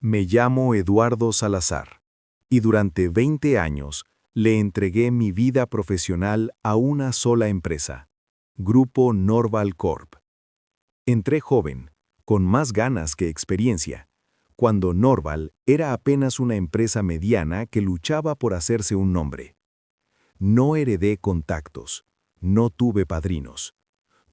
Me llamo Eduardo Salazar y durante 20 años le entregué mi vida profesional a una sola empresa, Grupo Norval Corp. Entré joven, con más ganas que experiencia, cuando Norval era apenas una empresa mediana que luchaba por hacerse un nombre. No heredé contactos, no tuve padrinos.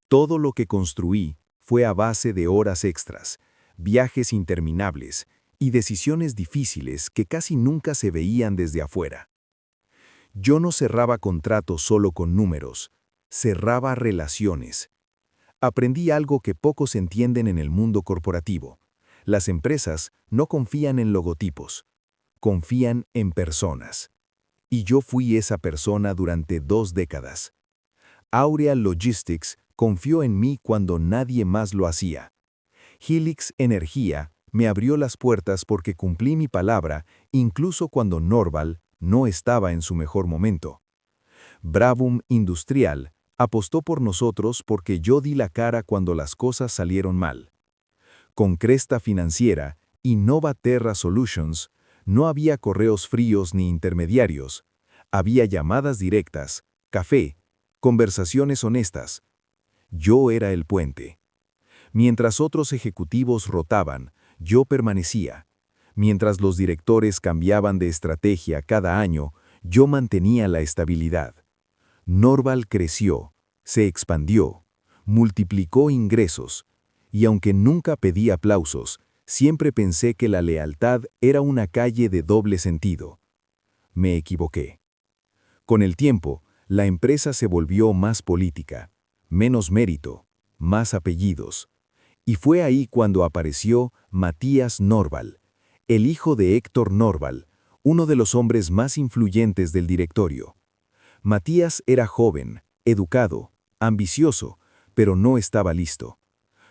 Todo lo que construí fue a base de horas extras, viajes interminables y decisiones difíciles que casi nunca se veían desde afuera. Yo no cerraba contratos solo con números, cerraba relaciones. Aprendí algo que pocos entienden en el mundo corporativo. Las empresas no confían en logotipos, confían en personas. Y yo fui esa persona durante 2 décadas. Aurea Logistics confió en mí cuando nadie más lo hacía. Helix Energía me abrió las puertas porque cumplí mi palabra incluso cuando Norval no estaba en su mejor momento. Bravum Industrial apostó por nosotros porque yo di la cara cuando las cosas salieron mal. Con Cresta Financiera y Novaterra Solutions no había correos fríos ni intermediarios. Había llamadas directas, café, conversaciones honestas. Yo era el puente. Mientras otros ejecutivos rotaban, yo permanecía. Mientras los directores cambiaban de estrategia cada año, yo mantenía la estabilidad. Norval creció, se expandió, multiplicó ingresos, y aunque nunca pedí aplausos, siempre pensé que la lealtad era una calle de doble sentido. Me equivoqué. Con el tiempo, la empresa se volvió más política, menos mérito, más apellidos. Y fue ahí cuando apareció Matías Norval, el hijo de Héctor Norval, uno de los hombres más influyentes del directorio. Matías era joven, educado, ambicioso, pero no estaba listo.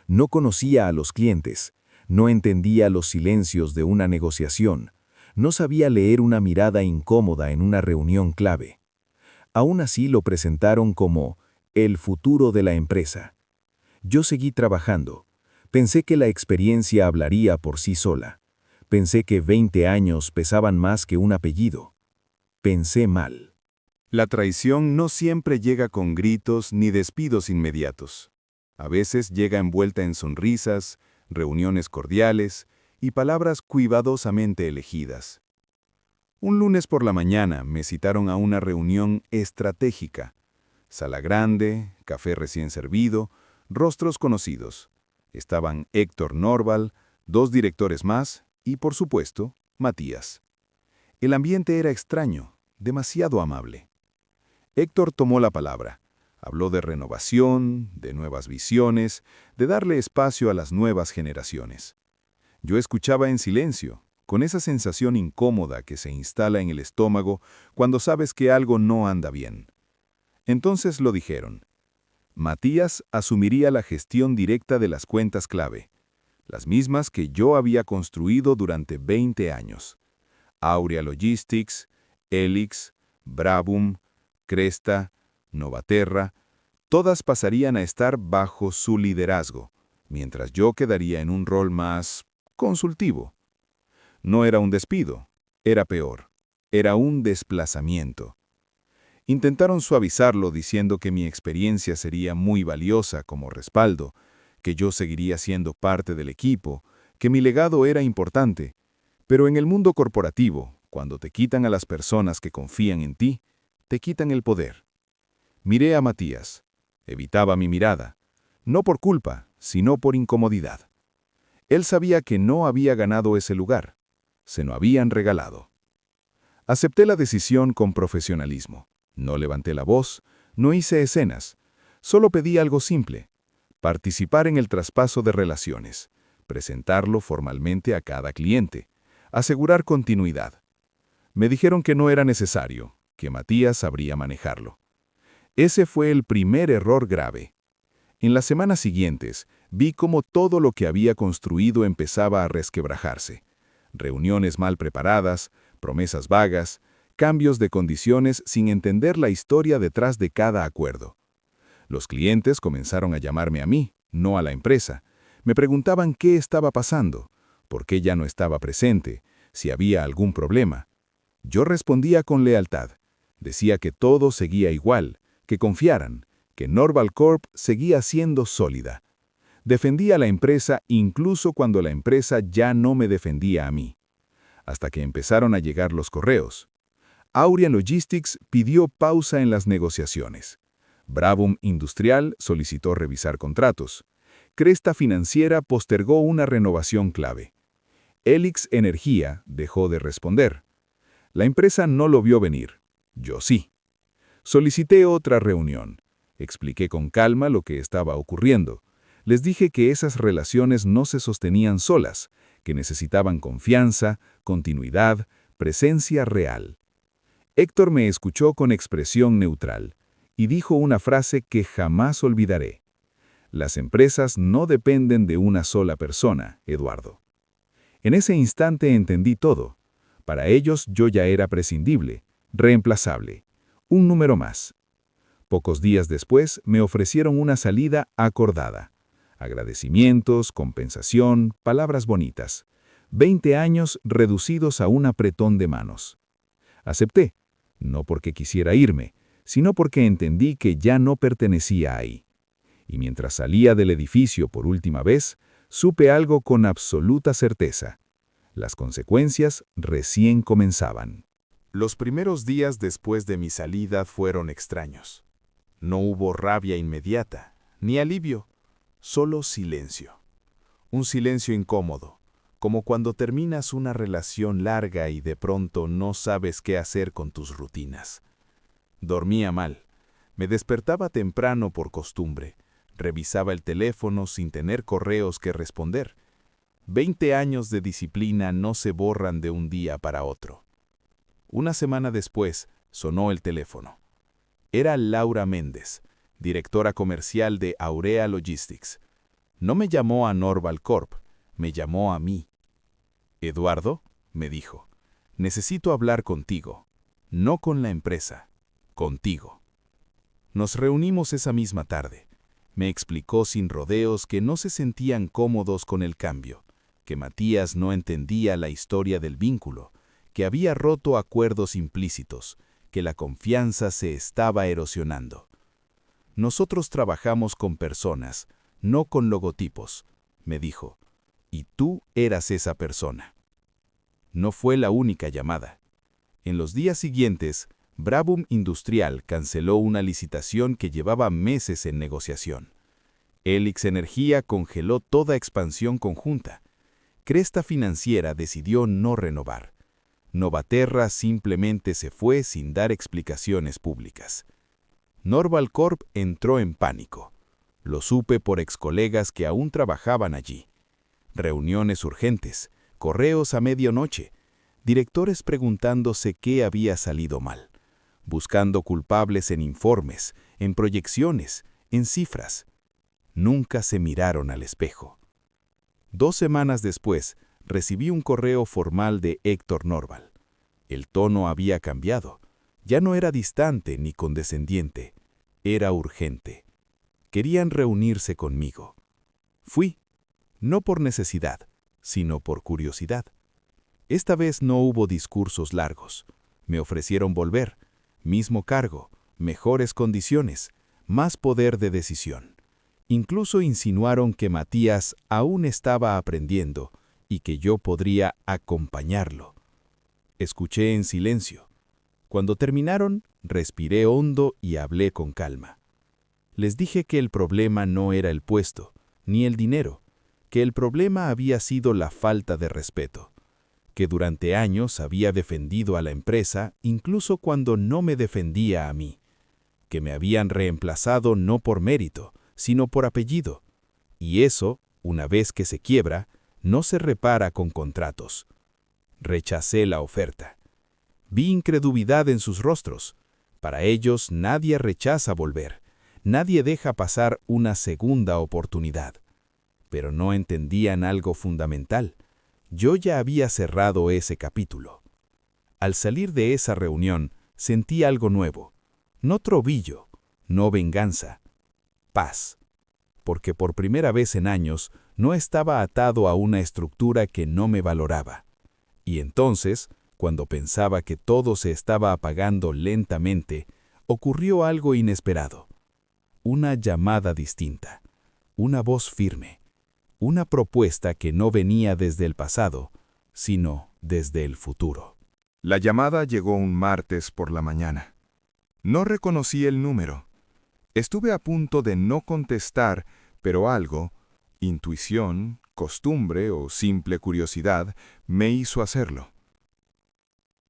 No conocía a los clientes, no entendía los silencios de una negociación, no sabía leer una mirada incómoda en una reunión clave. Aún así lo presentaron como el futuro de la empresa. Yo seguí trabajando. Pensé que la experiencia hablaría por sí sola. Pensé que 20 años pesaban más que un apellido. Pensé mal. La traición no siempre llega con gritos ni despidos inmediatos. A veces llega envuelta en sonrisas, reuniones cordiales y palabras cuidadosamente elegidas. Un lunes por la mañana me citaron a una reunión estratégica. Sala grande, café recién servido, rostros conocidos. Estaban Héctor Norval, 2 directores más y, por supuesto, Matías. El ambiente era extraño, demasiado amable. Héctor tomó la palabra. Habló de renovación, de nuevas visiones, de darle espacio a las nuevas generaciones. Yo escuchaba en silencio, con esa sensación incómoda que se instala en el estómago cuando sabes que algo no anda bien. Entonces lo dijeron. Matías asumiría la gestión directa de las cuentas clave, las mismas que yo había construido durante 20 años. Aurea Logistics, Helix, Bravum, Cresta, Novaterra, todas pasarían a estar bajo su liderazgo, mientras yo quedaría en un rol más consultivo. No era un despido, era peor, era un desplazamiento. Intentaron suavizarlo diciendo que mi experiencia sería muy valiosa como respaldo, que yo seguiría siendo parte del equipo, que mi legado era importante. Pero en el mundo corporativo, cuando te quitan a las personas que confían en ti, te quitan el poder. Miré a Matías. Evitaba mi mirada, no por culpa, sino por incomodidad. Él sabía que no había ganado ese lugar. Se lo habían regalado. Acepté la decisión con profesionalismo. No levanté la voz, no hice escenas. Solo pedí algo simple: participar en el traspaso de relaciones, presentarlo formalmente a cada cliente, asegurar continuidad. Me dijeron que no era necesario, que Matías sabría manejarlo. Ese fue el primer error grave. En las semanas siguientes, vi cómo todo lo que había construido empezaba a resquebrajarse. Reuniones mal preparadas, promesas vagas, cambios de condiciones sin entender la historia detrás de cada acuerdo. Los clientes comenzaron a llamarme a mí, no a la empresa. Me preguntaban qué estaba pasando, por qué ya no estaba presente, si había algún problema. Yo respondía con lealtad. Decía que todo seguía igual, que confiaran, que Norval Corp seguía siendo sólida. Defendía a la empresa incluso cuando la empresa ya no me defendía a mí. Hasta que empezaron a llegar los correos. Aurian Logistics pidió pausa en las negociaciones. Brabham Industrial solicitó revisar contratos. Cresta Financiera postergó una renovación clave. Helix Energía dejó de responder. La empresa no lo vio venir. Yo sí. Solicité otra reunión. Expliqué con calma lo que estaba ocurriendo. Les dije que esas relaciones no se sostenían solas, que necesitaban confianza, continuidad, presencia real. Héctor me escuchó con expresión neutral y dijo una frase que jamás olvidaré. Las empresas no dependen de una sola persona, Eduardo. En ese instante entendí todo. Para ellos yo ya era prescindible, reemplazable, un número más. Pocos días después me ofrecieron una salida acordada. Agradecimientos, compensación, palabras bonitas. 20 años reducidos a un apretón de manos. Acepté, no porque quisiera irme, sino porque entendí que ya no pertenecía ahí. Y mientras salía del edificio por última vez, supe algo con absoluta certeza. Las consecuencias recién comenzaban. Los primeros días después de mi salida fueron extraños. No hubo rabia inmediata, ni alivio, solo silencio. Un silencio incómodo, como cuando terminas una relación larga y de pronto no sabes qué hacer con tus rutinas. Dormía mal, me despertaba temprano por costumbre, revisaba el teléfono sin tener correos que responder. 20 años de disciplina no se borran de un día para otro. Una semana después, sonó el teléfono. Era Laura Méndez, directora comercial de Aurea Logistics. No me llamó a Norval Corp, me llamó a mí. «Eduardo», me dijo, «necesito hablar contigo, no con la empresa, contigo». Nos reunimos esa misma tarde. Me explicó sin rodeos que no se sentían cómodos con el cambio, que Matías no entendía la historia del vínculo, que había roto acuerdos implícitos, que la confianza se estaba erosionando. «Nosotros trabajamos con personas, no con logotipos», me dijo, «y tú eras esa persona». No fue la única llamada. En los días siguientes, Brabham Industrial canceló una licitación que llevaba meses en negociación. Helix Energía congeló toda expansión conjunta. Cresta Financiera decidió no renovar. Novaterra simplemente se fue sin dar explicaciones públicas. Norval Corp entró en pánico. Lo supe por excolegas que aún trabajaban allí. Reuniones urgentes, correos a medianoche, directores preguntándose qué había salido mal, buscando culpables en informes, en proyecciones, en cifras. Nunca se miraron al espejo. 2 semanas después, recibí un correo formal de Héctor Norval. El tono había cambiado. Ya no era distante ni condescendiente. Era urgente. Querían reunirse conmigo. Fui, no por necesidad, sino por curiosidad. Esta vez no hubo discursos largos. Me ofrecieron volver, mismo cargo, mejores condiciones, más poder de decisión. Incluso insinuaron que Matías aún estaba aprendiendo y que yo podría acompañarlo. Escuché en silencio. Cuando terminaron, respiré hondo y hablé con calma. Les dije que el problema no era el puesto, ni el dinero, que el problema había sido la falta de respeto, que durante años había defendido a la empresa incluso cuando no me defendía a mí, que me habían reemplazado no por mérito, sino por apellido, y eso, una vez que se quiebra, no se repara con contratos. Rechacé la oferta. Vi incredulidad en sus rostros. Para ellos nadie rechaza volver, nadie deja pasar una segunda oportunidad. Pero no entendían algo fundamental. Yo ya había cerrado ese capítulo. Al salir de esa reunión, sentí algo nuevo. No trovillo, no venganza. Paz. Porque por primera vez en años No estaba atado a una estructura que no me valoraba. Y entonces, cuando pensaba que todo se estaba apagando lentamente, ocurrió algo inesperado. Una llamada distinta, una voz firme, una propuesta que no venía desde el pasado, sino desde el futuro. La llamada llegó un martes por la mañana. No reconocí el número. Estuve a punto de no contestar, pero algo, intuición, costumbre o simple curiosidad, me hizo hacerlo.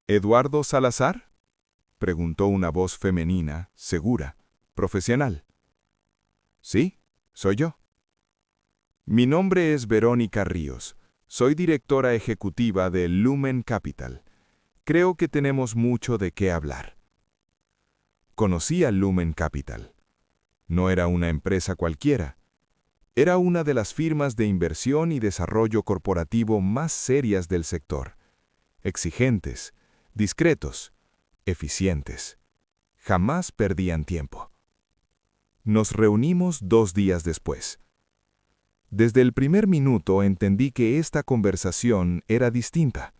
¿Eduardo Salazar?, preguntó una voz femenina, segura, profesional. Sí, soy yo. Mi nombre es Verónica Ríos. Soy directora ejecutiva de Lumen Capital. Creo que tenemos mucho de qué hablar. Conocí a Lumen Capital. No era una empresa cualquiera. Era una de las firmas de inversión y desarrollo corporativo más serias del sector. Exigentes, discretos, eficientes. Jamás perdían tiempo. Nos reunimos 2 días después. Desde el primer minuto entendí que esta conversación era distinta.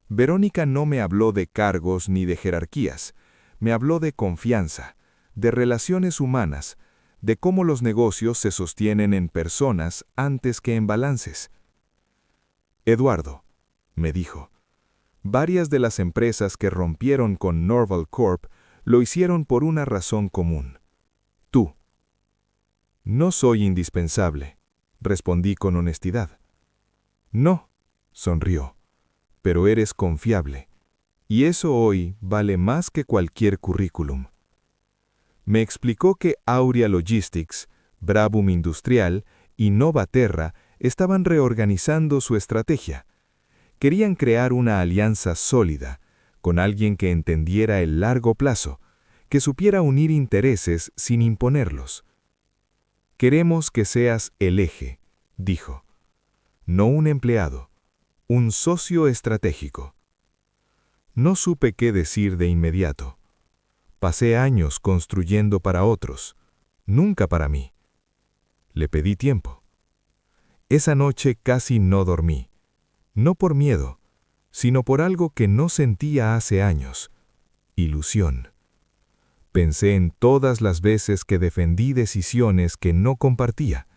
Verónica no me habló de cargos ni de jerarquías. Me habló de confianza, de relaciones humanas, de cómo los negocios se sostienen en personas antes que en balances. Eduardo, me dijo, varias de las empresas que rompieron con Norval Corp lo hicieron por una razón común. Tú. No soy indispensable, respondí con honestidad. No, sonrió, pero eres confiable, y eso hoy vale más que cualquier currículum. Me explicó que Aurea Logistics, Brabum Industrial y Novaterra estaban reorganizando su estrategia. Querían crear una alianza sólida, con alguien que entendiera el largo plazo, que supiera unir intereses sin imponerlos. Queremos que seas el eje, dijo. No un empleado, un socio estratégico. No supe qué decir de inmediato. Pasé años construyendo para otros, nunca para mí. Le pedí tiempo. Esa noche casi no dormí, no por miedo, sino por algo que no sentía hace años, ilusión. Pensé en todas las veces que defendí decisiones que no compartía,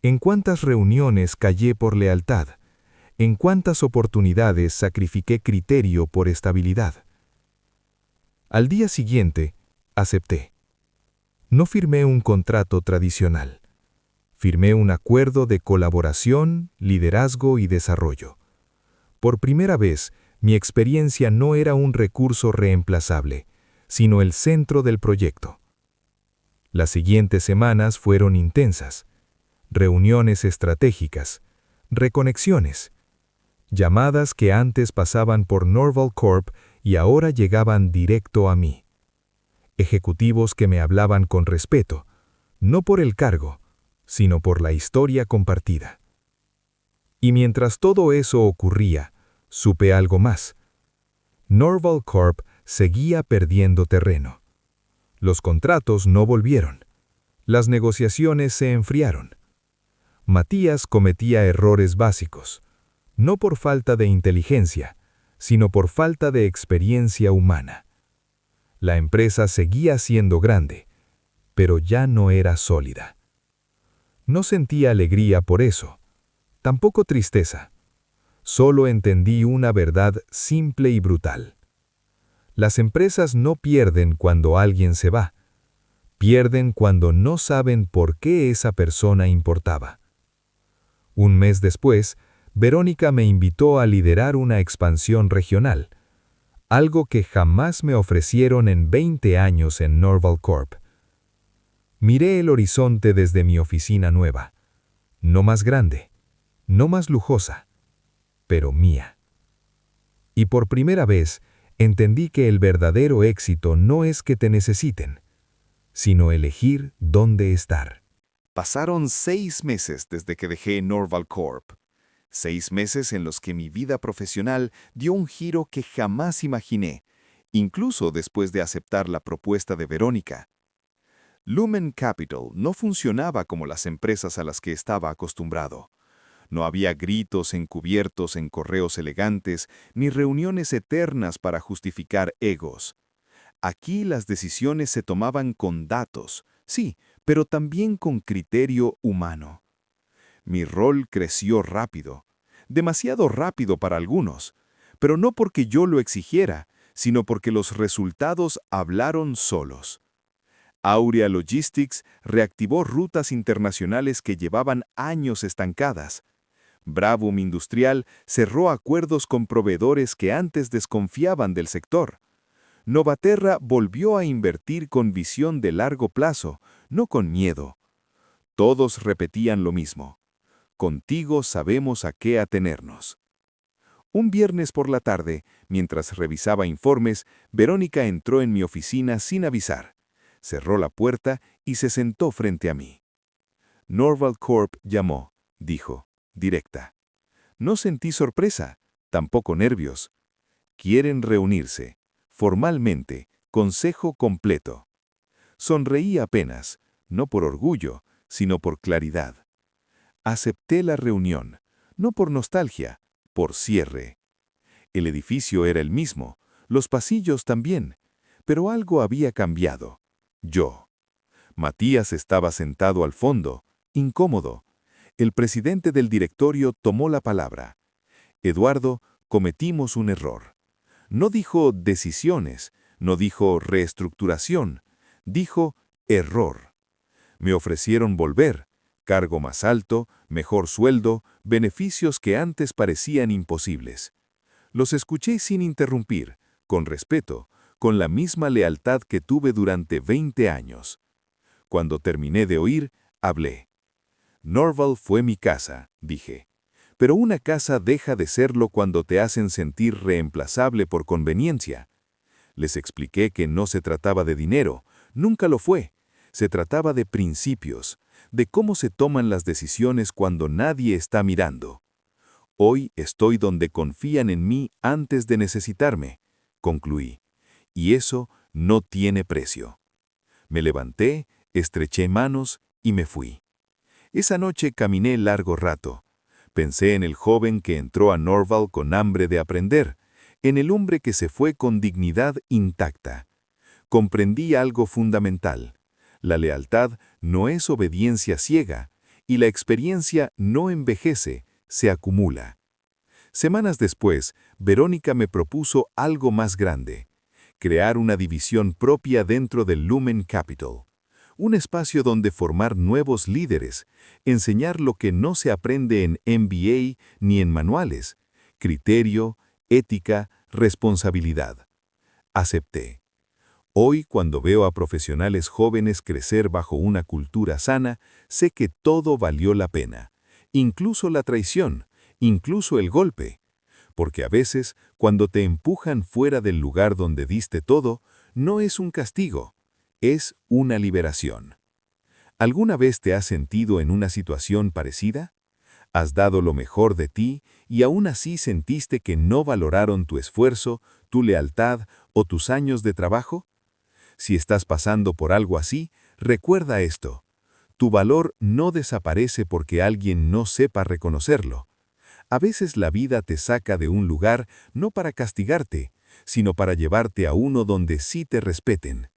en cuántas reuniones callé por lealtad, en cuántas oportunidades sacrifiqué criterio por estabilidad. Al día siguiente, acepté. No firmé un contrato tradicional. Firmé un acuerdo de colaboración, liderazgo y desarrollo. Por primera vez, mi experiencia no era un recurso reemplazable, sino el centro del proyecto. Las siguientes semanas fueron intensas. Reuniones estratégicas, reconexiones, llamadas que antes pasaban por Norval Corp y ahora llegaban directo a mí. Ejecutivos que me hablaban con respeto, no por el cargo, sino por la historia compartida. Y mientras todo eso ocurría, supe algo más. Norval Corp seguía perdiendo terreno. Los contratos no volvieron. Las negociaciones se enfriaron. Matías cometía errores básicos, no por falta de inteligencia, sino por falta de experiencia humana. La empresa seguía siendo grande, pero ya no era sólida. No sentía alegría por eso, tampoco tristeza. Solo entendí una verdad simple y brutal. Las empresas no pierden cuando alguien se va. Pierden cuando no saben por qué esa persona importaba. Un mes después, Verónica me invitó a liderar una expansión regional, algo que jamás me ofrecieron en 20 años en Norval Corp. Miré el horizonte desde mi oficina nueva, no más grande, no más lujosa, pero mía. Y por primera vez entendí que el verdadero éxito no es que te necesiten, sino elegir dónde estar. Pasaron 6 meses desde que dejé Norval Corp. 6 meses en los que mi vida profesional dio un giro que jamás imaginé, incluso después de aceptar la propuesta de Verónica. Lumen Capital no funcionaba como las empresas a las que estaba acostumbrado. No había gritos encubiertos en correos elegantes ni reuniones eternas para justificar egos. Aquí las decisiones se tomaban con datos, sí, pero también con criterio humano. Mi rol creció rápido, demasiado rápido para algunos, pero no porque yo lo exigiera, sino porque los resultados hablaron solos. Aurea Logistics reactivó rutas internacionales que llevaban años estancadas. Bravum Industrial cerró acuerdos con proveedores que antes desconfiaban del sector. Novaterra volvió a invertir con visión de largo plazo, no con miedo. Todos repetían lo mismo. Contigo sabemos a qué atenernos. Un viernes por la tarde, mientras revisaba informes, Verónica entró en mi oficina sin avisar. Cerró la puerta y se sentó frente a mí. Norval Corp llamó, dijo, directa. No sentí sorpresa, tampoco nervios. Quieren reunirse. Formalmente, consejo completo. Sonreí apenas, no por orgullo, sino por claridad. Acepté la reunión, no por nostalgia, por cierre. El edificio era el mismo, los pasillos también, pero algo había cambiado. Yo. Matías estaba sentado al fondo, incómodo. El presidente del directorio tomó la palabra. Eduardo, cometimos un error. No dijo decisiones, no dijo reestructuración, dijo error. Me ofrecieron volver, cargo más alto, mejor sueldo, beneficios que antes parecían imposibles. Los escuché sin interrumpir, con respeto, con la misma lealtad que tuve durante 20 años. Cuando terminé de oír, hablé. Norval fue mi casa, dije. Pero una casa deja de serlo cuando te hacen sentir reemplazable por conveniencia. Les expliqué que no se trataba de dinero, nunca lo fue. Se trataba de principios, de cómo se toman las decisiones cuando nadie está mirando. Hoy estoy donde confían en mí antes de necesitarme, concluí. Y eso no tiene precio. Me levanté, estreché manos y me fui. Esa noche caminé largo rato. Pensé en el joven que entró a Norval con hambre de aprender, en el hombre que se fue con dignidad intacta. Comprendí algo fundamental. La lealtad no es obediencia ciega, y la experiencia no envejece, se acumula. Semanas después, Verónica me propuso algo más grande: crear una división propia dentro del Lumen Capital. Un espacio donde formar nuevos líderes, enseñar lo que no se aprende en MBA ni en manuales: criterio, ética, responsabilidad. Acepté. Hoy, cuando veo a profesionales jóvenes crecer bajo una cultura sana, sé que todo valió la pena, incluso la traición, incluso el golpe. Porque a veces, cuando te empujan fuera del lugar donde diste todo, no es un castigo, es una liberación. ¿Alguna vez te has sentido en una situación parecida? ¿Has dado lo mejor de ti y aún así sentiste que no valoraron tu esfuerzo, tu lealtad o tus años de trabajo? Si estás pasando por algo así, recuerda esto. Tu valor no desaparece porque alguien no sepa reconocerlo. A veces la vida te saca de un lugar no para castigarte, sino para llevarte a uno donde sí te respeten.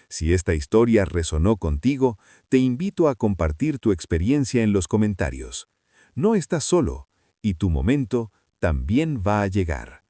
Si esta historia resonó contigo, te invito a compartir tu experiencia en los comentarios. No estás solo, y tu momento también va a llegar.